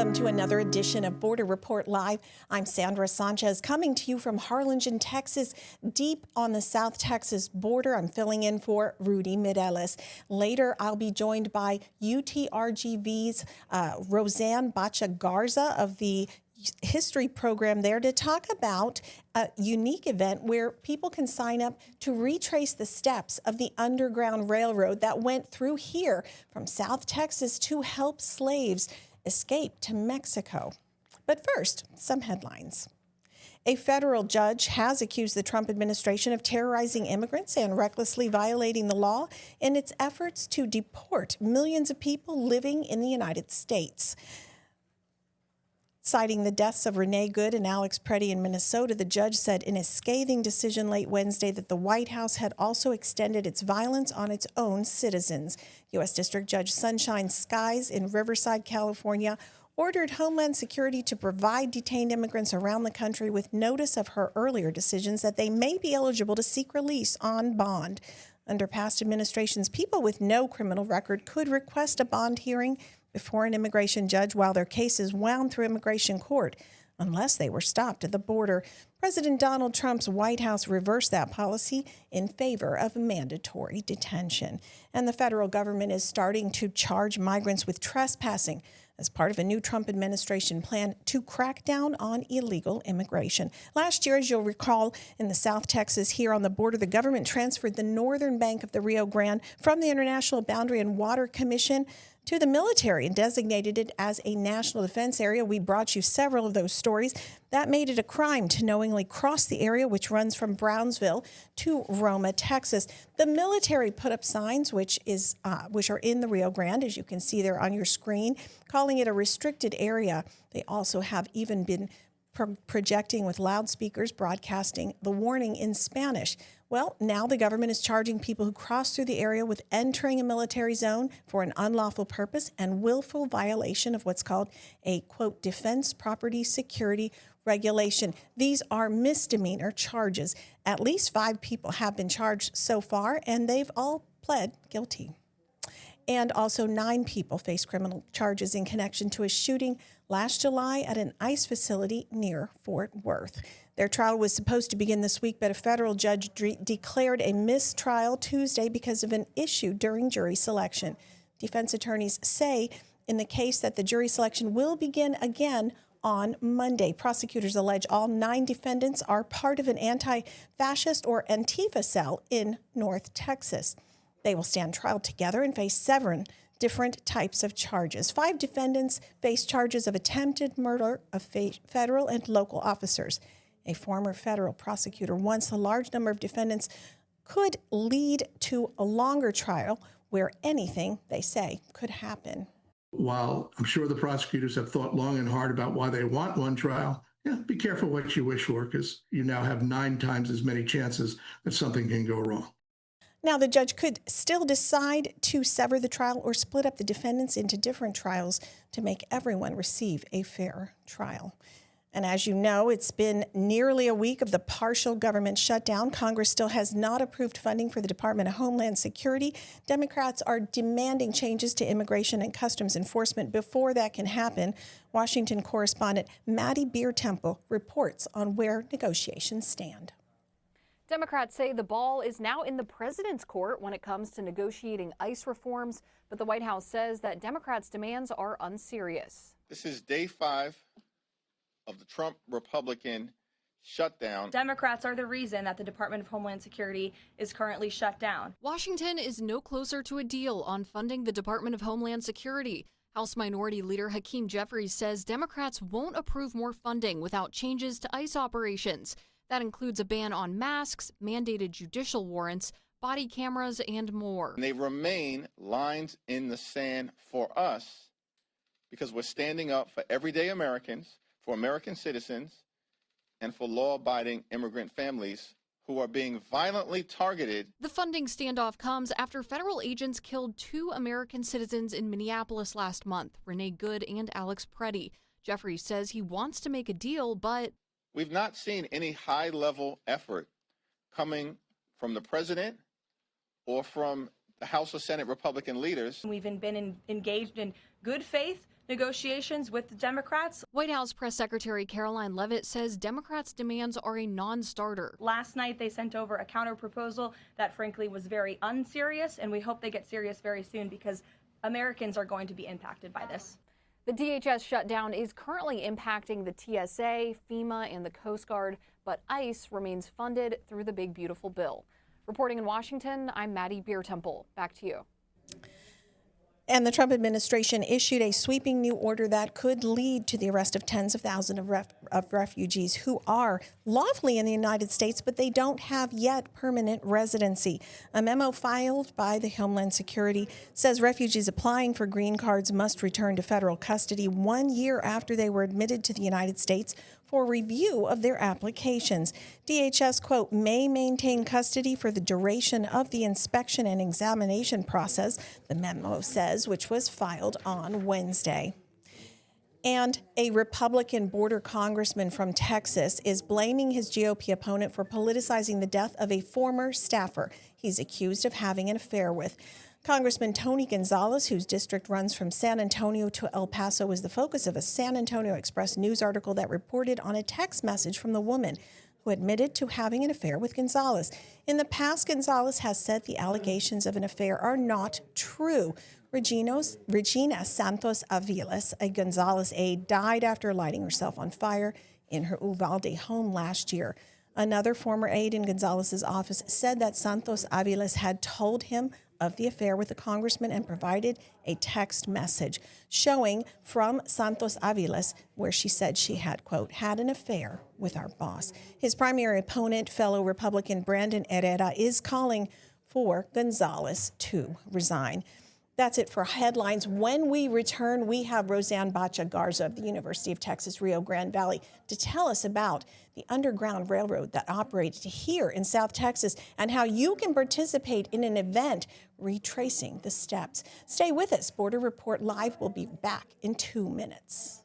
Welcome to another edition of Border Report Live. I'm Sandra Sanchez, coming to you from Harlingen, Texas, deep on the South Texas border. I'm filling in for Rudy Mireles. Later, I'll be joined by UTRGV's Roseanne Bacha Garza of the history program there to talk about a unique event where people can sign up to retrace the steps of the Underground Railroad that went through here from South Texas to help slaves escape to Mexico. But first, some headlines. A federal judge has accused the Trump administration of terrorizing immigrants and recklessly violating the law in its efforts to deport millions of people living in the United States. Citing the deaths of Renee Good and Alex Preddy in Minnesota, the judge said in a scathing decision late Wednesday that the White House had also extended its violence on its own citizens. U.S. District Judge Sunshine Skies in Riverside, California, ordered Homeland Security to provide detained immigrants around the country with notice of her earlier decisions that they may be eligible to seek release on bond. Under past administrations, people with no criminal record could request a bond hearing before an immigration judge while their cases wound through immigration court, unless they were stopped at the border. President Donald Trump's White House reversed that policy in favor of mandatory detention. And the federal government is starting to charge migrants with trespassing as part of a new Trump administration plan to crack down on illegal immigration. Last year, as you'll recall, in the South Texas here on the border, the government transferred the northern bank of the Rio Grande from the International Boundary and Water Commission to the military and designated it as a national defense area. We brought you several of those stories. That made it a crime to knowingly cross the area, which runs from Brownsville to Roma, Texas. The military put up signs, which are in the Rio Grande, as you can see there on your screen, calling it a restricted area. They also have even been projecting with loudspeakers, broadcasting the warning in Spanish. Well, now the government is charging people who cross through the area with entering a military zone for an unlawful purpose and willful violation of what's called a, quote, defense property security regulation. These are misdemeanor charges. At least 5 people have been charged so far, and they've all pled guilty. And also 9 people face criminal charges in connection to a shooting last July at an ICE facility near Fort Worth. Their trial was supposed to begin this week, but a federal judge declared a mistrial Tuesday because of an issue during jury selection. Defense attorneys say in the case that the jury selection will begin again on Monday. Prosecutors allege all 9 defendants are part of an anti-fascist or Antifa cell in North Texas. They will stand trial together and face 7 different types of charges. 5 defendants face charges of attempted murder of federal and local officers. A former federal prosecutor wants a large number of defendants could lead to a longer trial where anything, they say, could happen. While I'm sure the prosecutors have thought long and hard about why they want one trial, be careful what you wish for, because you now have 9 times as many chances that something can go wrong. Now, the judge could still decide to sever the trial or split up the defendants into different trials to make everyone receive a fair trial. And as you know, it's been nearly a week of the partial government shutdown. Congress still has not approved funding for the Department of Homeland Security. Democrats are demanding changes to immigration and customs enforcement before that can happen. Washington correspondent Maddie Beer-Temple reports on where negotiations stand. Democrats say the ball is now in the president's court when it comes to negotiating ICE reforms, but the White House says that Democrats' demands are unserious. This is day 5 of the Trump Republican shutdown. Democrats are the reason that the Department of Homeland Security is currently shut down. Washington is no closer to a deal on funding the Department of Homeland Security. House Minority Leader Hakeem Jeffries says Democrats won't approve more funding without changes to ICE operations. That includes a ban on masks, mandated judicial warrants, body cameras, and more. And they remain lines in the sand for us because we're standing up for everyday Americans, for American citizens, and for law-abiding immigrant families who are being violently targeted. The funding standoff comes after federal agents killed 2 American citizens in Minneapolis last month, Renee Good and Alex Preddy. Jeffries says he wants to make a deal, but we've not seen any high-level effort coming from the president or from the House or Senate Republican leaders. We've been engaged in good faith negotiations with the Democrats. White House Press Secretary Caroline Leavitt says Democrats' demands are a non-starter. Last night, they sent over a counterproposal that, frankly, was very unserious, and we hope they get serious very soon because Americans are going to be impacted by this. The DHS shutdown is currently impacting the TSA, FEMA, and the Coast Guard, but ICE remains funded through the Big Beautiful Bill. Reporting in Washington, I'm Maddie Beertemple. Back to you. And the Trump administration issued a sweeping new order that could lead to the arrest of tens of thousands of refugees who are lawfully in the United States, but they don't have yet permanent residency. A memo filed by the Homeland Security says refugees applying for green cards must return to federal custody 1 year after they were admitted to the United States for review of their applications. DHS, quote, may maintain custody for the duration of the inspection and examination process, the memo says, which was filed on Wednesday. And a Republican border congressman from Texas is blaming his GOP opponent for politicizing the death of a former staffer he's accused of having an affair with. Congressman Tony Gonzalez, whose district runs from San Antonio to El Paso, was the focus of a San Antonio Express news article that reported on a text message from the woman who admitted to having an affair with Gonzalez. In the past, Gonzalez has said the allegations of an affair are not true. Regina Santos Aviles, a Gonzalez aide, died after lighting herself on fire in her Uvalde home last year. Another former aide in Gonzalez's office said that Santos Aviles had told him of the affair with the congressman and provided a text message showing from Santos Aviles where she said she had, quote, had an affair with our boss. His primary opponent, fellow Republican Brandon Herrera, is calling for Gonzalez to resign. That's it for headlines. When we return, we have Roseanne Bacha Garza of the University of Texas, Rio Grande Valley to tell us about the Underground Railroad that operated here in South Texas and how you can participate in an event retracing the steps. Stay with us. Border Report Live will be back in 2 minutes.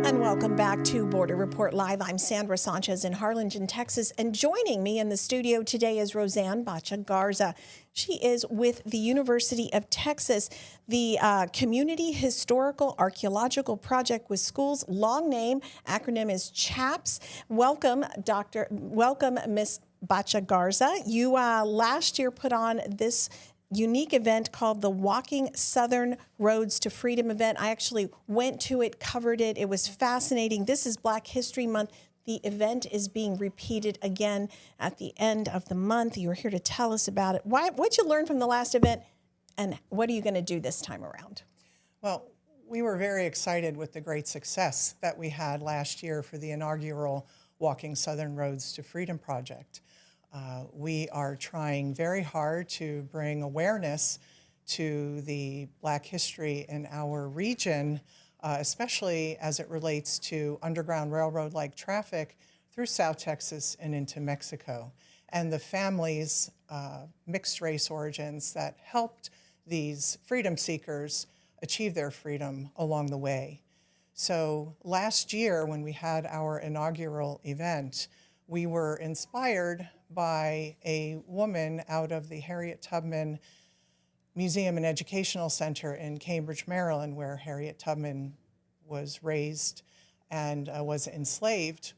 And welcome back to Border Report Live. I'm Sandra Sanchez in Harlingen, Texas, and joining me in the studio today is Roseanne Bacha Garza. She is with the University of Texas, the Community Historical Archaeological Project with Schools. Long name, acronym is CHAPS. Welcome, Miss Bacha Garza. You last year put on this unique event called the Walking Southern Roads to Freedom event. I actually went to it, covered it. It was fascinating. This is Black History Month. The event is being repeated again at the end of the month. You're here to tell us about it. What'd you learn from the last event, and what are you going to do this time around? Well, we were very excited with the great success that we had last year for the inaugural Walking Southern Roads to Freedom project. We are trying very hard to bring awareness to the Black history in our region, especially as it relates to Underground Railroad-like traffic through South Texas and into Mexico, and the families, mixed race origins that helped these freedom seekers achieve their freedom along the way. So last year, when we had our inaugural event, we were inspired by a woman out of the Harriet Tubman Museum and Educational Center in Cambridge, Maryland, where Harriet Tubman was raised and was enslaved.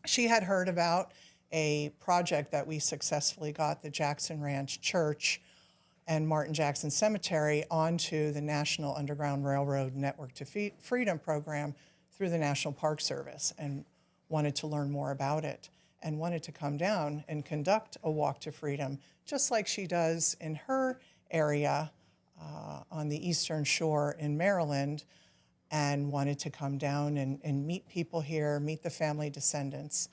She had heard about a project that we successfully got the Jackson Ranch Church and Martin Jackson Cemetery onto the National Underground Railroad Network to Freedom program through the National Park Service, and wanted to learn more about it and wanted to come down and conduct a walk to freedom, just like she does in her area on the Eastern Shore in Maryland, and wanted to come down and meet people here, meet the family descendants.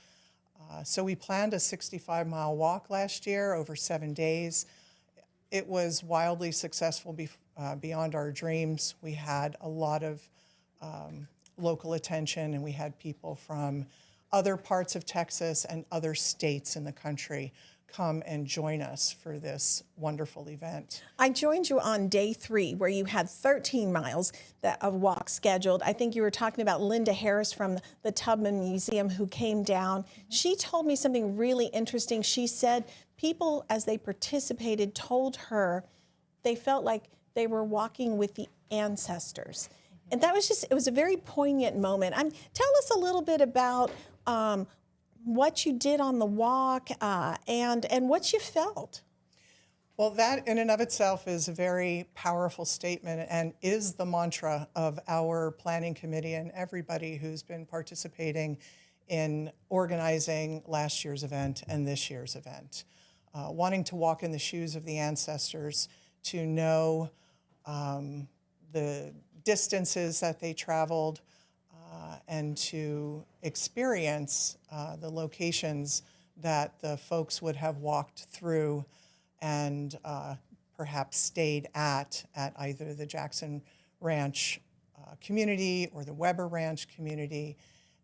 So we planned a 65-mile walk last year over 7 days. It was wildly successful beyond our dreams. We had a lot of local attention, and we had people from other parts of Texas and other states in the country come and join us for this wonderful event. I joined you on day 3, where you had 13 miles of walk scheduled. I think you were talking about Linda Harris from the Tubman Museum who came down. She told me something really interesting. She said people, as they participated, told her they felt like they were walking with the ancestors. And that was it was a very poignant moment. Tell us a little bit about what you did on the walk and what you felt. Well, that in and of itself is a very powerful statement and is the mantra of our planning committee and everybody who's been participating in organizing last year's event and this year's event. Wanting to walk in the shoes of the ancestors, to know the distances that they traveled, and to experience the locations that the folks would have walked through and perhaps stayed at either the Jackson Ranch community or the Weber Ranch community,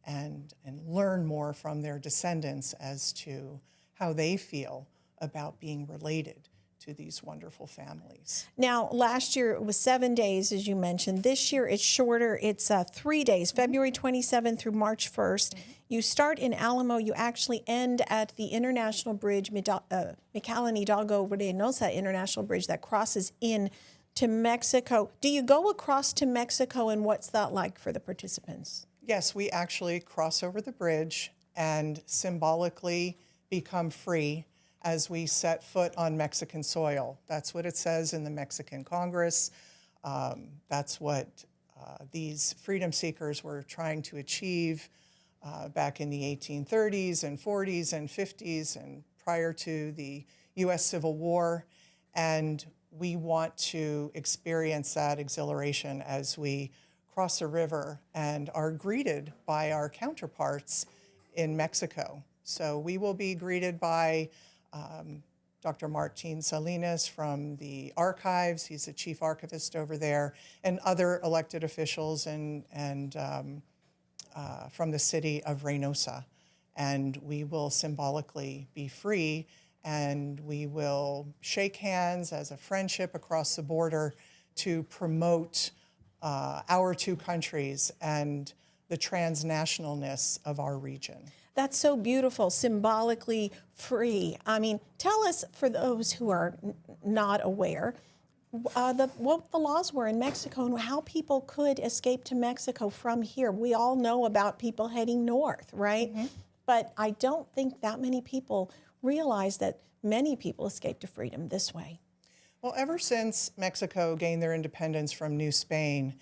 and learn more from their descendants as to how they feel about being related to these wonderful families. Now, last year it was 7 days, as you mentioned. This year it's shorter. It's 3 days, February 27th through March 1st. You start in Alamo. You actually end at the International Bridge, McAllen Hidalgo Reynosa International Bridge that crosses in to Mexico. Do you go across to Mexico, and what's that like for the participants? Yes, we actually cross over the bridge and symbolically become free as we set foot on Mexican soil. That's what it says in the Mexican Congress. That's what these freedom seekers were trying to achieve back in the 1830s and 40s and 50s and prior to the U.S. Civil War. And we want to experience that exhilaration as we cross a river and are greeted by our counterparts in Mexico. So we will be greeted by Dr. Martin Salinas from the archives. He's the chief archivist over there, and other elected officials and from the city of Reynosa. And we will symbolically be free, and we will shake hands as a friendship across the border to promote our two countries and the transnationalness of our region. That's so beautiful, symbolically free. I mean, tell us, for those who are not aware, what the laws were in Mexico and how people could escape to Mexico from here. We all know about people heading north, right? Mm-hmm. But I don't think that many people realize that many people escape to freedom this way. Well, ever since Mexico gained their independence from New Spain,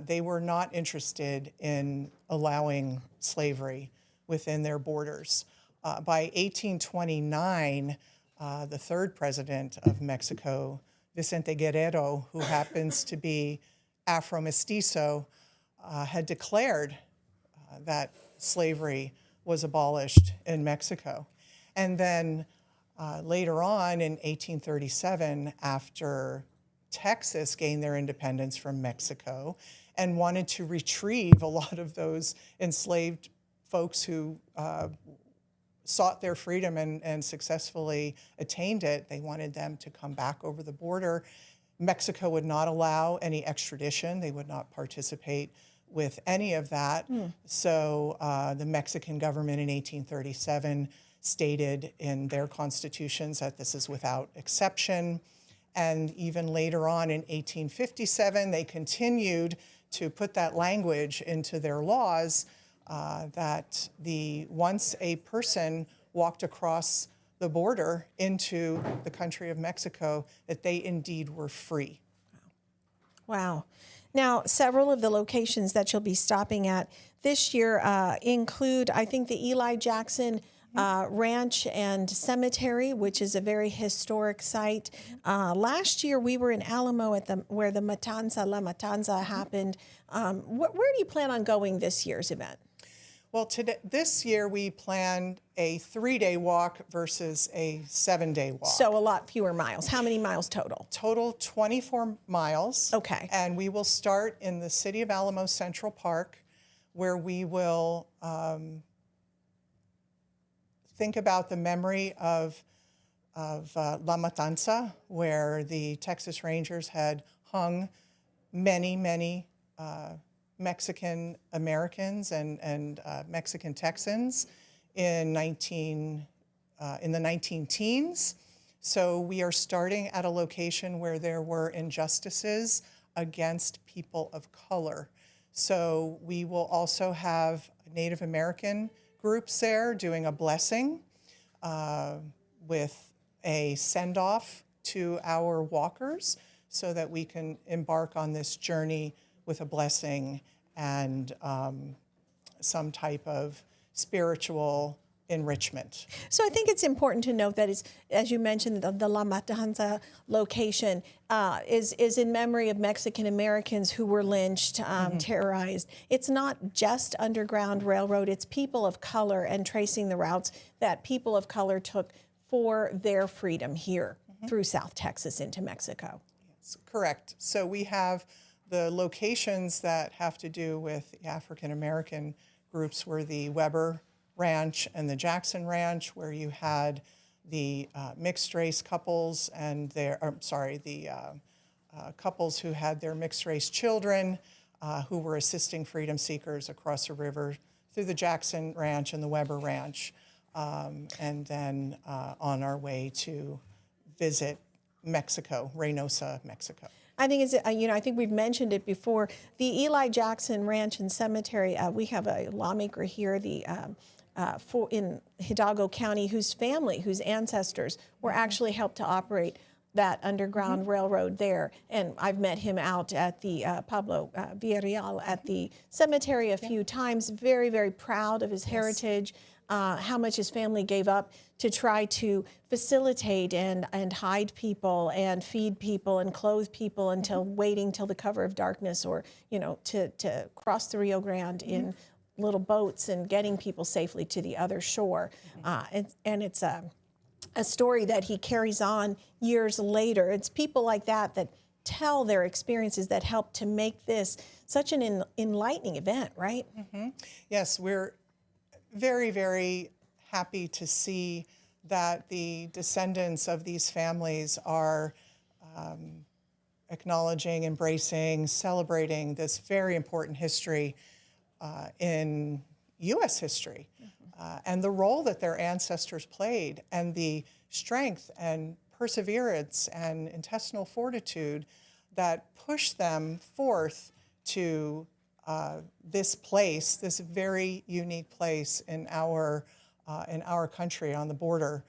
they were not interested in allowing slavery within their borders. By 1829, the third president of Mexico, Vicente Guerrero, who happens to be Afro-Mestizo, had declared that slavery was abolished in Mexico. And then later on in 1837, after Texas gained their independence from Mexico and wanted to retrieve a lot of those enslaved folks who sought their freedom and successfully attained it, they wanted them to come back over the border. Mexico would not allow any extradition. They would not participate with any of that. So the Mexican government in 1837 stated in their constitutions that this is without exception. And even later on in 1857, they continued to put that language into their laws that once a person walked across the border into the country of Mexico, that they indeed were free. Wow. Now, several of the locations that you'll be stopping at this year include, I think, the Eli Jackson Ranch and Cemetery, which is a very historic site. Last year, we were in Alamo at where the La Matanza happened. Where do you plan on going this year's event? Well, this year we planned a 3-day walk versus a 7-day walk. So a lot fewer miles. How many miles total? Total 24 miles. Okay. And we will start in the city of Alamo Central Park, where we will think about the memory of La Matanza, where the Texas Rangers had hung many Mexican Americans and Mexican Texans in the 19 teens. So we are starting at a location where there were injustices against people of color. So we will also have Native American groups there doing a blessing with a send-off to our walkers so that we can embark on this journey with a blessing and some type of spiritual enrichment. So I think it's important to note that, as you mentioned, the La Matanza location is in memory of Mexican Americans who were lynched, terrorized. It's not just Underground Railroad, it's people of color and tracing the routes that people of color took for their freedom here through South Texas into Mexico. Yes, correct. So we have the locations that have to do with the African American groups were the Weber Ranch and the Jackson Ranch, where you had the mixed race couples and couples who had their mixed race children who were assisting freedom seekers across the river through the Jackson Ranch and the Weber Ranch, and then on our way to visit Mexico, Reynosa, Mexico. I think it's, I think we've mentioned it before. The Eli Jackson Ranch and Cemetery, we have a lawmaker here, in Hidalgo County, whose ancestors were actually helped to operate that Underground Railroad there. And I've met him out at the Pablo Villarreal at the cemetery a few times. Very, very proud of his heritage, how much his family gave up to try to facilitate and hide people and feed people and clothe people until waiting till the cover of darkness, or to cross the Rio Grande in little boats and getting people safely to the other shore. And it's a story that he carries on years later. It's people like that tell their experiences that help to make this such an enlightening event, right? Yes, we're very, very happy to see that the descendants of these families are acknowledging, embracing, celebrating this very important history in U.S. history, and the role that their ancestors played, and the strength and perseverance and intestinal fortitude that pushed them forth to this place, this very unique place in our country on the border,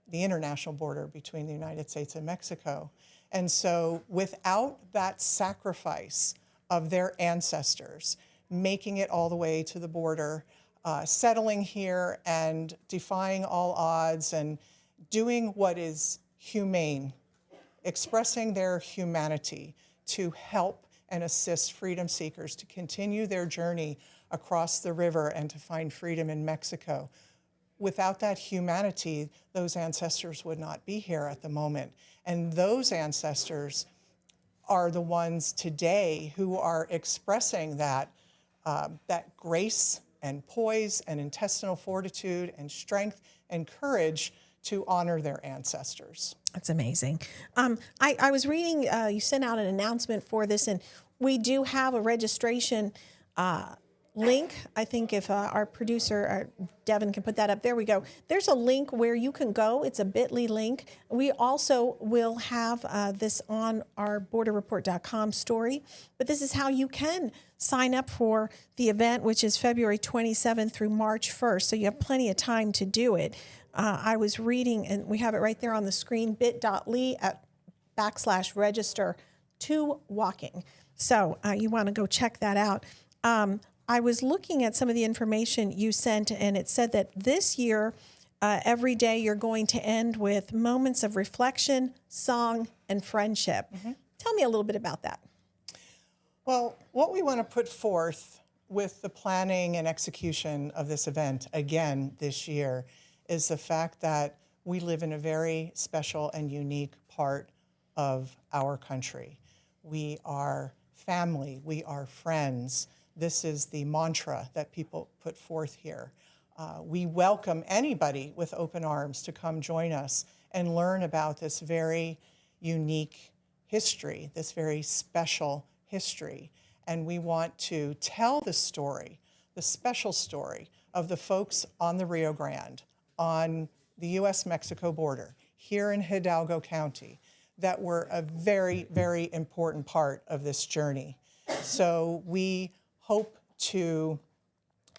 the international border between the United States and Mexico. And so without that sacrifice of their ancestors, making it all the way to the border, settling here and defying all odds and doing what is humane, expressing their humanity to help and assist freedom seekers to continue their journey across the river and to find freedom in Mexico. Without that humanity, those ancestors would not be here at the moment. And those ancestors are the ones today who are expressing that grace and poise and intestinal fortitude and strength and courage to honor their ancestors. That's amazing. I was reading, you sent out an announcement for this, and we do have a registration link. I think if our producer, Devin, can put that up. There we go. There's a link where you can go. It's a bit.ly link. We also will have this on our borderreport.com story, but this is how you can sign up for the event, which is February 27th through March 1st, so you have plenty of time to do it. I was reading, and we have it right there on the screen, bit.ly/register2walking. So you want to go check that out. I was looking at some of the information you sent, and it said that this year, every day you're going to end with moments of reflection, song, and friendship. Tell me a little bit about that. Well, what we want to put forth with the planning and execution of this event again this year is the fact that we live in a very special and unique part of our country. We are family, we are friends. This is the mantra that people put forth here. We welcome anybody with open arms to come join us and learn about this very unique history, this very special history. And we want to tell the story, the special story of the folks on the Rio Grande, on the U.S.-Mexico border, here in Hidalgo County, that were a very, very important part of this journey. So we hope to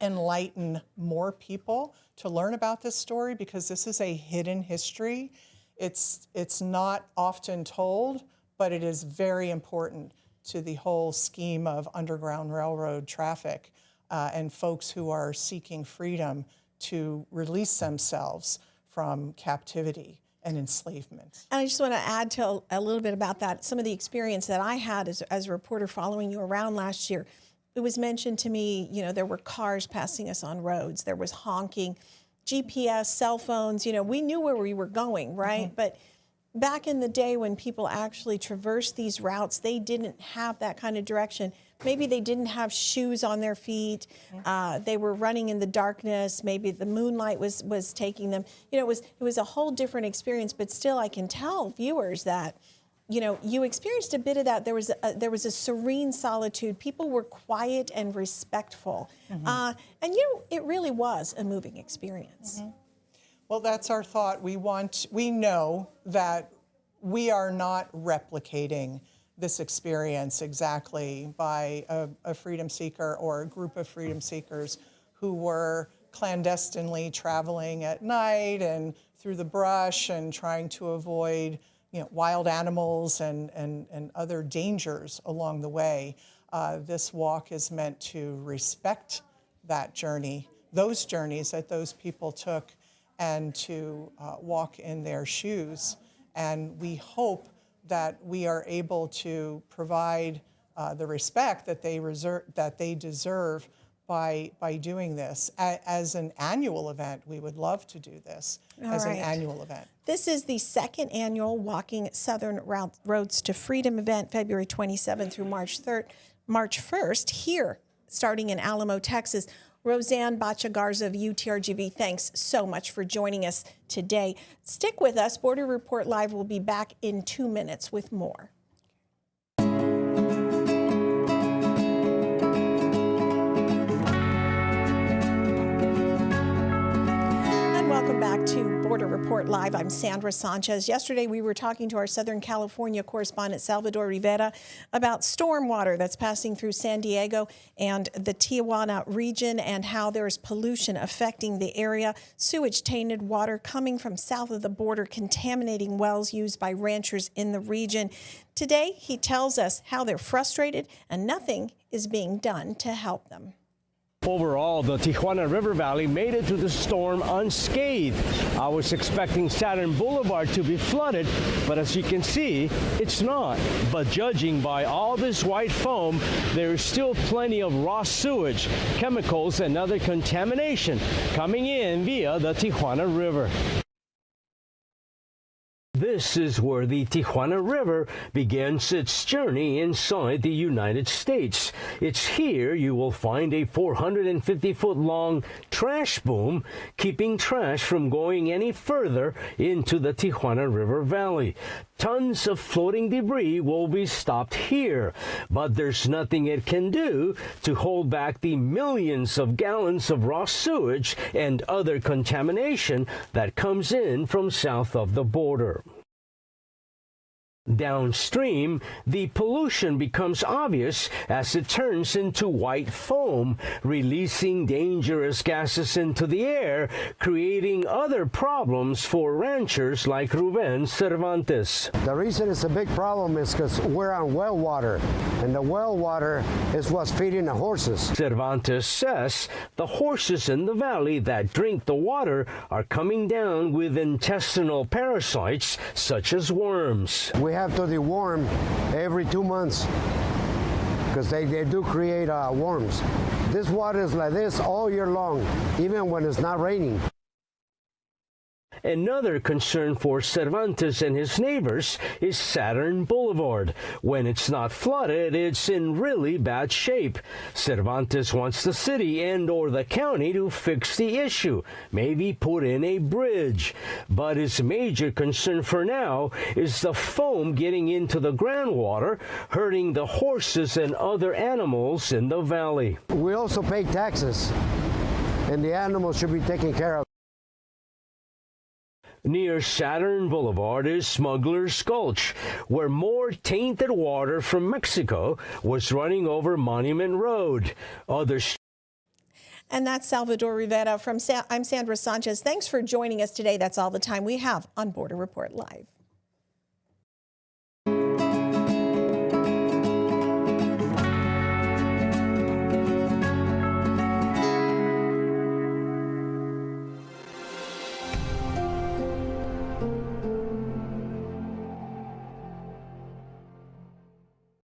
enlighten more people to learn about this story, because this is a hidden history. It's not often told, but it is very important to the whole scheme of Underground Railroad traffic and folks who are seeking freedom to release themselves from captivity and enslavement. And I just want to add to a little bit about that. Some of the experience that I had as a reporter following you around last year, it was mentioned to me, you know, there were cars passing us on roads, there was honking, GPS, cell phones, you know, we knew where we were going, right? But back in the day when people actually traversed these routes, they didn't have that kind of direction. Maybe they didn't have shoes on their feet. They were running in the darkness. Maybe the moonlight was taking them. You know, it was a whole different experience. But still, I can tell viewers that, you know, you experienced a bit of that. There was a serene solitude. People were quiet and respectful, and you know, it really was a moving experience. Well, that's our thought. We know that we are not replicating this experience exactly by a freedom seeker or a group of freedom seekers who were clandestinely traveling at night and through the brush and trying to avoid, you know, wild animals and other dangers along the way. This walk is meant to respect that journey, those journeys that those people took, and to walk in their shoes. And we hope that we are able to provide the respect that they deserve by doing this. As an annual event, we would love to do this as an annual event. This is the second annual Walking Southern Roads to Freedom event, February 27th through March 1st, here, starting in Alamo, Texas. Roseanne Bacha-Garza of UTRGV, thanks so much for joining us today. Stick with us. Border Report Live will be back in 2 minutes with more. Welcome back to Border Report Live. I'm Sandra Sanchez. Yesterday, we were talking to our Southern California correspondent, Salvador Rivera, about stormwater that's passing through San Diego and the Tijuana region and how there's pollution affecting the area. Sewage-tainted water coming from south of the border, contaminating wells used by ranchers in the region. Today, he tells us how they're frustrated and nothing is being done to help them. Overall, the Tijuana River Valley made it through the storm unscathed. I was expecting Saturn Boulevard to be flooded, but as you can see, it's not. But judging by all this white foam, there is still plenty of raw sewage, chemicals, and other contamination coming in via the Tijuana River. This is where the Tijuana River begins its journey inside the United States. It's here you will find a 450-foot-long trash boom, keeping trash from going any further into the Tijuana River Valley. Tons of floating debris will be stopped here, but there's nothing it can do to hold back the millions of gallons of raw sewage and other contamination that comes in from south of the border. Downstream, the pollution becomes obvious as it turns into white foam, releasing dangerous gases into the air, creating other problems for ranchers like Ruben Cervantes. The reason it's a big problem is because we're on well water, and the well water is what's feeding the horses. Cervantes says the horses in the valley that drink the water are coming down with intestinal parasites such as worms. We have to deworm every 2 months because they do create worms. This water is like this all year long, even when it's not raining. Another concern for Cervantes and his neighbors is Saturn Boulevard. When it's not flooded, it's in really bad shape. Cervantes wants the city and/or the county to fix the issue, maybe put in a bridge. But his major concern for now is the foam getting into the groundwater, hurting the horses and other animals in the valley. We also pay taxes, and the animals should be taken care of. Near Saturn Boulevard is Smuggler's Gulch, where more tainted water from Mexico was running over Monument Road. And that's Salvador Rivera I'm Sandra Sanchez. Thanks for joining us today. That's all the time we have on Border Report Live.